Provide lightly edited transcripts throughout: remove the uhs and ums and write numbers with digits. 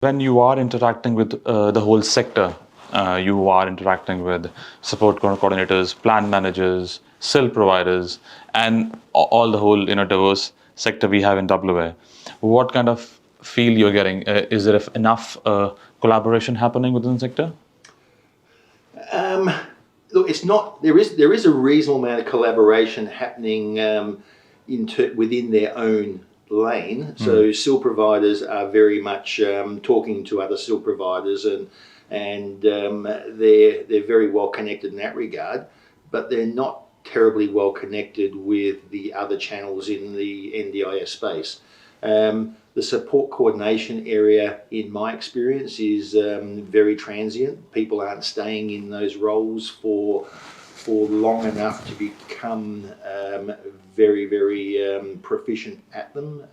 When you are interacting with the whole sector, you are interacting with support coordinators, plan managers, SIL providers, and all the whole diverse sector we have in WA. What kind of feel you're getting? Is there enough collaboration happening within the sector? Look, it's not. There is a reasonable amount of collaboration happening within their own lane. So SIL providers are very much talking to other SIL providers, and they're very well connected in that regard. But they're not terribly well connected with the other channels in the NDIS space. The support coordination area, in my experience, is very transient. People aren't staying in those roles for long enough to become very, very proficient at them.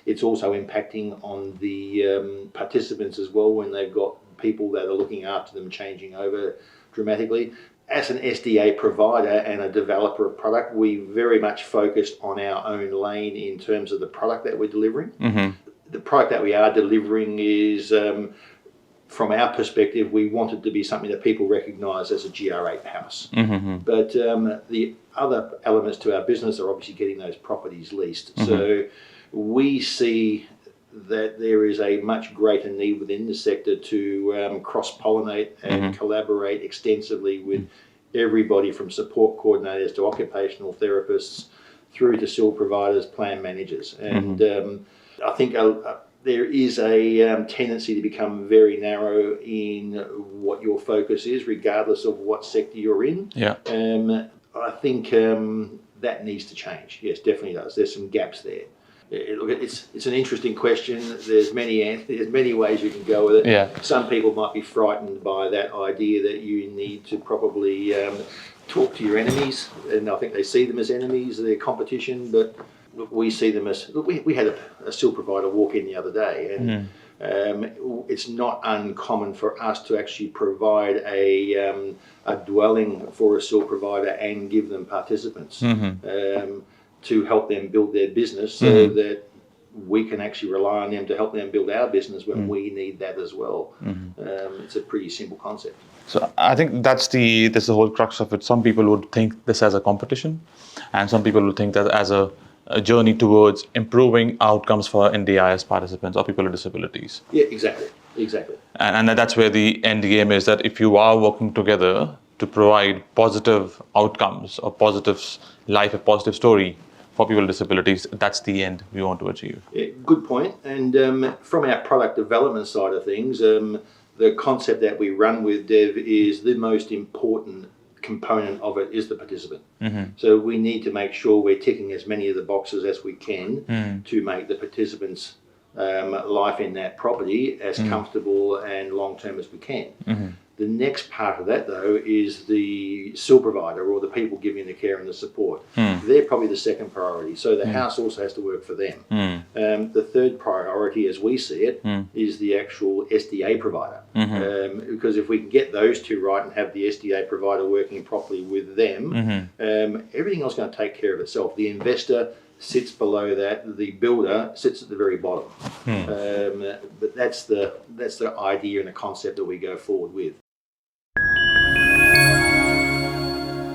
It's also impacting on the participants as well when they've got people that are looking after them changing over dramatically. As an SDA provider and a developer of product, we very much focused on our own lane in terms of the product that we're delivering. The product that we are delivering is, from our perspective, we want it to be something that people recognise as a GR8 house. But the other elements to our business are obviously getting those properties leased. So we see that there is a much greater need within the sector to cross-pollinate and collaborate extensively with everybody from support coordinators to occupational therapists through to SIL providers, plan managers. And I think there is a tendency to become very narrow in what your focus is, regardless of what sector you're in. I think that needs to change. Yes, definitely does. There's some gaps there. Look, it's an interesting question. There's many ways you can go with it. Some people might be frightened by that idea that you need to probably talk to your enemies, and I think they see them as enemies, their competition. But look, we see them as. Look, we had a SIL provider walk in the other day, and it's not uncommon for us to actually provide a dwelling for a SIL provider and give them participants. To help them build their business so that we can actually rely on them to help them build our business when we need that as well. It's a pretty simple concept. So I think that's the whole crux of it. Some people would think this as a competition, and some people would think that as a journey towards improving outcomes for NDIS participants or people with disabilities. Yeah, exactly. And that's where the end game is, that if you are working together to provide positive outcomes or positive life, a positive story for people with disabilities, that's the end we want to achieve. Yeah, good point. And from our product development side of things, the concept that we run with, Dev, is the most important component of it is the participant. So we need to make sure we're ticking as many of the boxes as we can to make the participants' life in that property as comfortable and long-term as we can. The next part of that, though, is the SIL provider or the people giving the care and the support. They're probably the second priority. So the house also has to work for them. The third priority, as we see it, is the actual SDA provider. Because if we can get those two right and have the SDA provider working properly with them, everything else is going to take care of itself. The investor sits below that, the builder sits at the very bottom. But that's the idea and the concept that we go forward with.